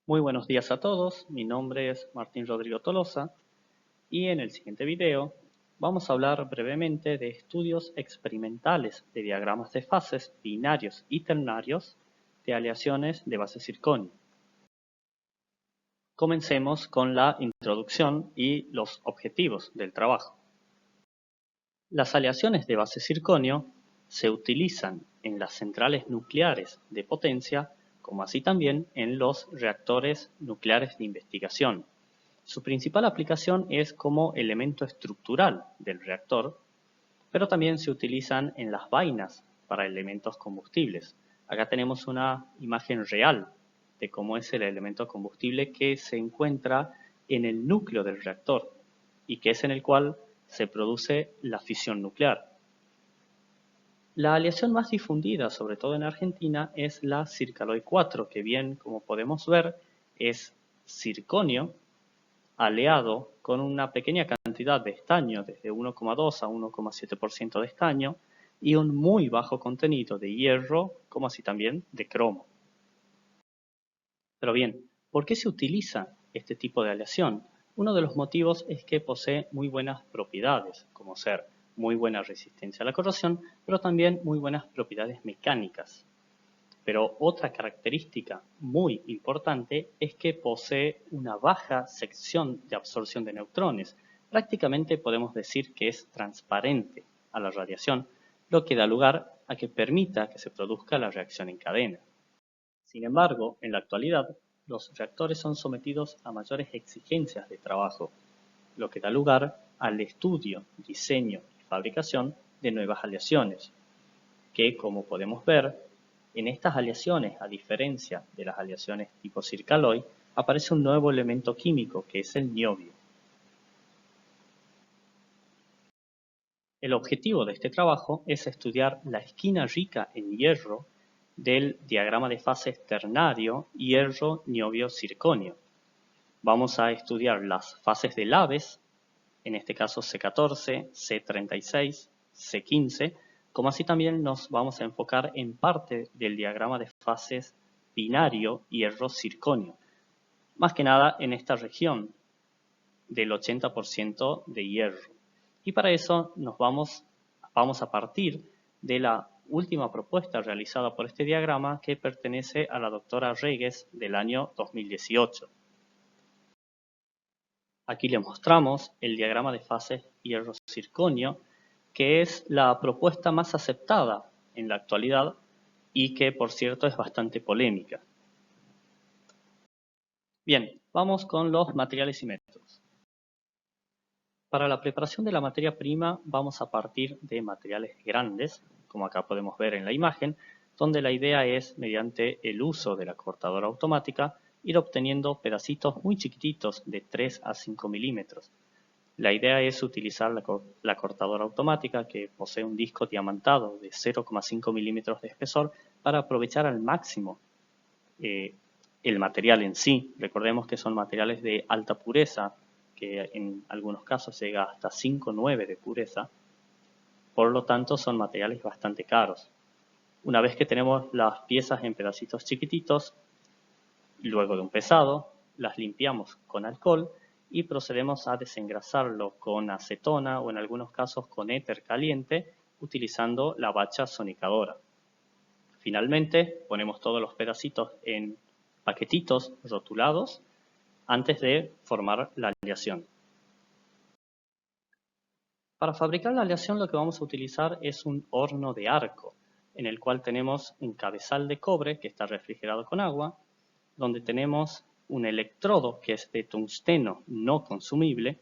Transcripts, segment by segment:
Muy buenos días a todos, mi nombre es Martín Rodrigo Tolosa y en el siguiente video vamos a hablar brevemente de estudios experimentales de diagramas de fases binarios y ternarios de aleaciones de base circonio. Comencemos con la introducción y los objetivos del trabajo. Las aleaciones de base circonio se utilizan en las centrales nucleares de potencia, como así también en los reactores nucleares de investigación. Su principal aplicación es como elemento estructural del reactor, pero también se utilizan en las vainas para elementos combustibles. Acá tenemos una imagen real de cómo es el elemento combustible que se encuentra en el núcleo del reactor y que es en el cual se produce la fisión nuclear. La aleación más difundida, sobre todo en Argentina, es la Circaloy 4, que bien, como podemos ver, es circonio aleado con una pequeña cantidad de estaño, desde 1,2 a 1,7% de estaño, y un muy bajo contenido de hierro, como así también de cromo. Pero bien, ¿por qué se utiliza este tipo de aleación? Uno de los motivos es que posee muy buenas propiedades, como ser muy buena resistencia a la corrosión, pero también muy buenas propiedades mecánicas. Pero otra característica muy importante es que posee una baja sección de absorción de neutrones. Prácticamente podemos decir que es transparente a la radiación, lo que da lugar a que permita que se produzca la reacción en cadena. Sin embargo, en la actualidad, los reactores son sometidos a mayores exigencias de trabajo, lo que da lugar al estudio, diseño y fabricación de nuevas aleaciones, que, como podemos ver, en estas aleaciones, a diferencia de las aleaciones tipo Circaloy, aparece un nuevo elemento químico que es el niobio. El objetivo de este trabajo es estudiar la esquina rica en hierro del diagrama de fases ternario hierro-niobio-circonio. Vamos a estudiar las fases de Laves, en este caso C14, C36, C15, como así también nos vamos a enfocar en parte del diagrama de fases binario hierro-circonio, más que nada en esta región del 80% de hierro. Y para eso vamos a partir de la última propuesta realizada por este diagrama que pertenece a la doctora Regues del año 2018. Aquí le mostramos el diagrama de fases hierro-circonio, que es la propuesta más aceptada en la actualidad y que, por cierto, es bastante polémica. Bien, vamos con los materiales y métodos. Para la preparación de la materia prima vamos a partir de materiales grandes, como acá podemos ver en la imagen, donde la idea es, mediante el uso de la cortadora automática, ir obteniendo pedacitos muy chiquititos de 3 a 5 milímetros. La idea es utilizar la cortadora automática que posee un disco diamantado de 0,5 milímetros de espesor para aprovechar al máximo el material en sí. Recordemos que son materiales de alta pureza, que en algunos casos llega hasta 5,9 de pureza. Por lo tanto, son materiales bastante caros. Una vez que tenemos las piezas en pedacitos chiquititos, luego de un pesado, las limpiamos con alcohol y procedemos a desengrasarlo con acetona o en algunos casos con éter caliente utilizando la bacha sonicadora. Finalmente, ponemos todos los pedacitos en paquetitos rotulados antes de formar la aleación. Para fabricar la aleación lo que vamos a utilizar es un horno de arco, en el cual tenemos un cabezal de cobre que está refrigerado con agua, donde tenemos un electrodo que es de tungsteno no consumible,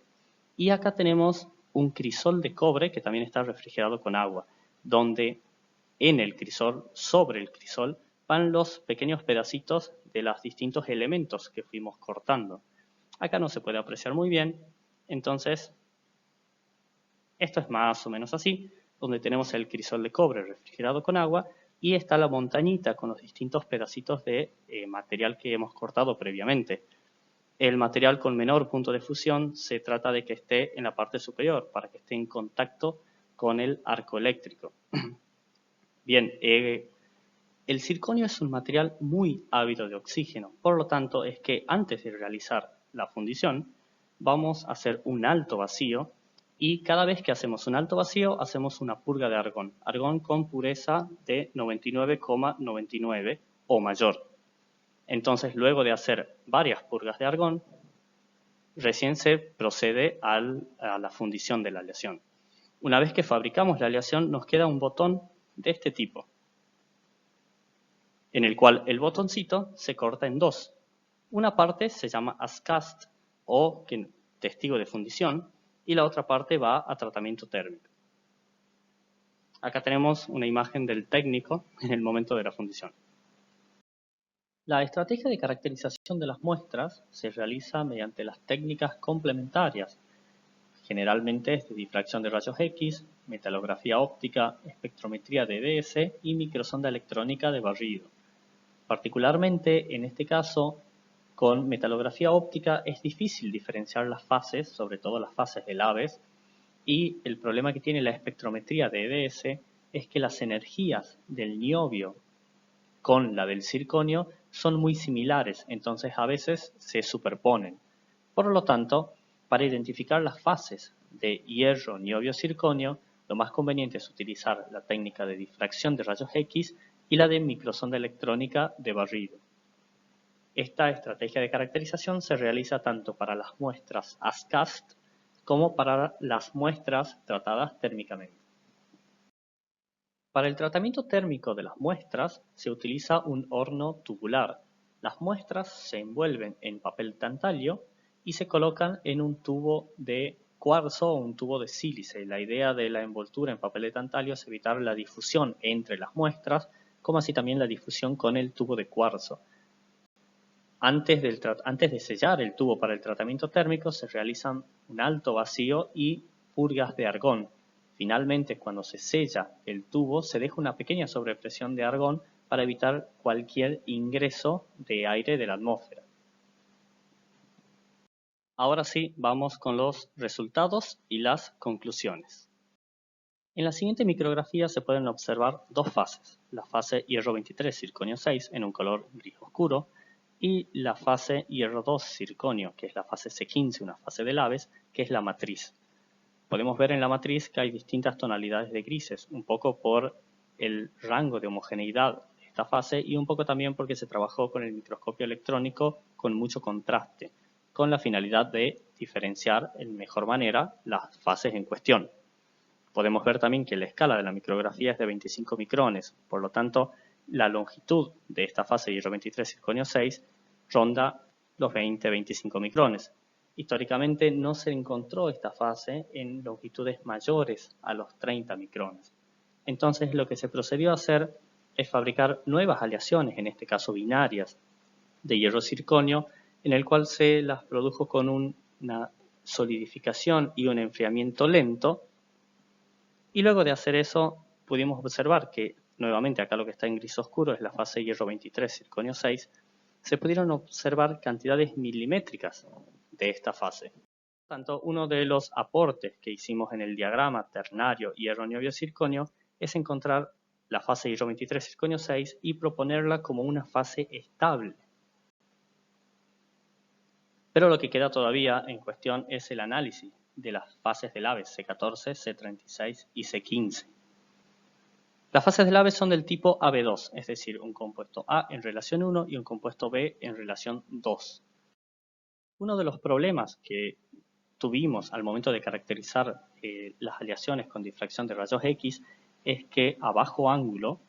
y acá tenemos un crisol de cobre que también está refrigerado con agua, donde en el crisol, sobre el crisol, van los pequeños pedacitos de los distintos elementos que fuimos cortando. Acá no se puede apreciar muy bien, entonces esto es más o menos así, donde tenemos el crisol de cobre refrigerado con agua y está la montañita con los distintos pedacitos de material que hemos cortado previamente. El material con menor punto de fusión se trata de que esté en la parte superior para que esté en contacto con el arco eléctrico. Bien, El circonio es un material muy ávido de oxígeno, por lo tanto es que antes de realizar la fundición vamos a hacer un alto vacío y cada vez que hacemos un alto vacío hacemos una purga de argón, argón con pureza de 99,99 o mayor. Entonces luego de hacer varias purgas de argón, recién se procede a la fundición de la aleación. Una vez que fabricamos la aleación nos queda un botón de este tipo, en el cual el botoncito se corta en dos. Una parte se llama as cast o testigo de fundición y la otra parte va a tratamiento térmico. Acá tenemos una imagen del técnico en el momento de la fundición. La estrategia de caracterización de las muestras se realiza mediante las técnicas complementarias. Generalmente es de difracción de rayos X, metalografía óptica, espectrometría de EDS y microsonda electrónica de barrido. Particularmente en este caso, con metalografía óptica es difícil diferenciar las fases, sobre todo las fases del ABES, y el problema que tiene la espectrometría de EDS es que las energías del niobio con la del circonio son muy similares, entonces a veces se superponen. Por lo tanto, para identificar las fases de hierro, niobio, circonio, lo más conveniente es utilizar la técnica de difracción de rayos X y la de microsonda electrónica de barrido. Esta estrategia de caracterización se realiza tanto para las muestras ASCAST como para las muestras tratadas térmicamente. Para el tratamiento térmico de las muestras se utiliza un horno tubular. Las muestras se envuelven en papel tantalio y se colocan en un tubo de cuarzo o un tubo de sílice. La idea de la envoltura en papel de tantalio es evitar la difusión entre las muestras, como así también la difusión con el tubo de cuarzo. Antes de sellar el tubo para el tratamiento térmico se realizan un alto vacío y purgas de argón. Finalmente, cuando se sella el tubo, se deja una pequeña sobrepresión de argón para evitar cualquier ingreso de aire de la atmósfera. Ahora sí, vamos con los resultados y las conclusiones. En la siguiente micrografía se pueden observar dos fases, la fase hierro 23 circonio 6 en un color gris oscuro y la fase hierro 2 circonio, que es la fase C15, una fase del ABES, que es la matriz. Podemos ver en la matriz que hay distintas tonalidades de grises, un poco por el rango de homogeneidad de esta fase y un poco también porque se trabajó con el microscopio electrónico con mucho contraste, con la finalidad de diferenciar en mejor manera las fases en cuestión. Podemos ver también que la escala de la micrografía es de 25 micrones, por lo tanto, la longitud de esta fase hierro 23 circonio 6 ronda los 20-25 micrones. Históricamente no se encontró esta fase en longitudes mayores a los 30 micrones. Entonces lo que se procedió a hacer es fabricar nuevas aleaciones, en este caso binarias, de hierro circonio, en el cual se las produjo con una solidificación y un enfriamiento lento. Y luego de hacer eso pudimos observar que, nuevamente acá lo que está en gris oscuro es la fase hierro 23 circonio 6, se pudieron observar cantidades milimétricas de esta fase. Por tanto, uno de los aportes que hicimos en el diagrama ternario hierro niobio circonio es encontrar la fase hierro 23 circonio 6 y proponerla como una fase estable. Pero lo que queda todavía en cuestión es el análisis de las fases del ABES C14, C36 y C15. Las fases del ABES son del tipo AB2, es decir, un compuesto A en relación 1 y un compuesto B en relación 2. Uno de los problemas que tuvimos al momento de caracterizar las aleaciones con difracción de rayos X es que a bajo ángulo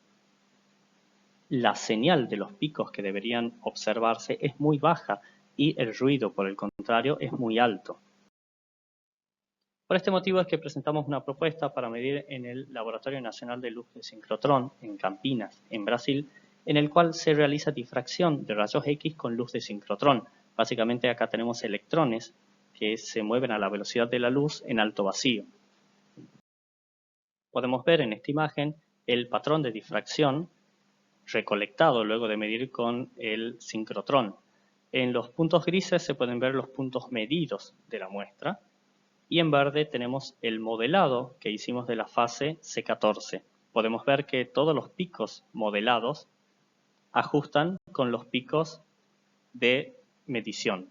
la señal de los picos que deberían observarse es muy baja y el ruido, por el contrario, es muy alto. Por este motivo es que presentamos una propuesta para medir en el Laboratorio Nacional de Luz de Sincrotrón, en Campinas, en Brasil, en el cual se realiza difracción de rayos X con luz de sincrotrón. Básicamente acá tenemos electrones que se mueven a la velocidad de la luz en alto vacío. Podemos ver en esta imagen el patrón de difracción recolectado luego de medir con el sincrotrón. En los puntos grises se pueden ver los puntos medidos de la muestra y en verde tenemos el modelado que hicimos de la fase C14. Podemos ver que todos los picos modelados ajustan con los picos de medición.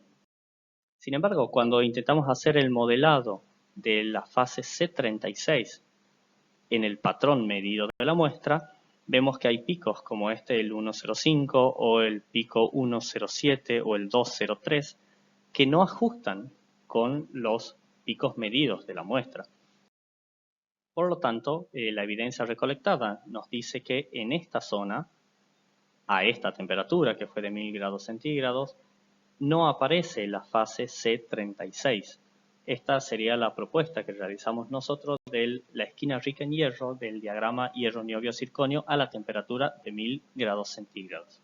Sin embargo, cuando intentamos hacer el modelado de la fase C36 en el patrón medido de la muestra, vemos que hay picos como el 105 o el pico 107 o el 203 que no ajustan con los picos medidos de la muestra. Por lo tanto, la evidencia recolectada nos dice que en esta zona, a esta temperatura que fue de 1000 grados centígrados, no aparece la fase C36. Esta sería la propuesta que realizamos nosotros de la esquina rica en hierro del diagrama hierro-niobio-circonio a la temperatura de 1000 grados centígrados.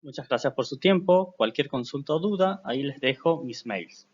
Muchas gracias por su tiempo. Cualquier consulta o duda, ahí les dejo mis mails.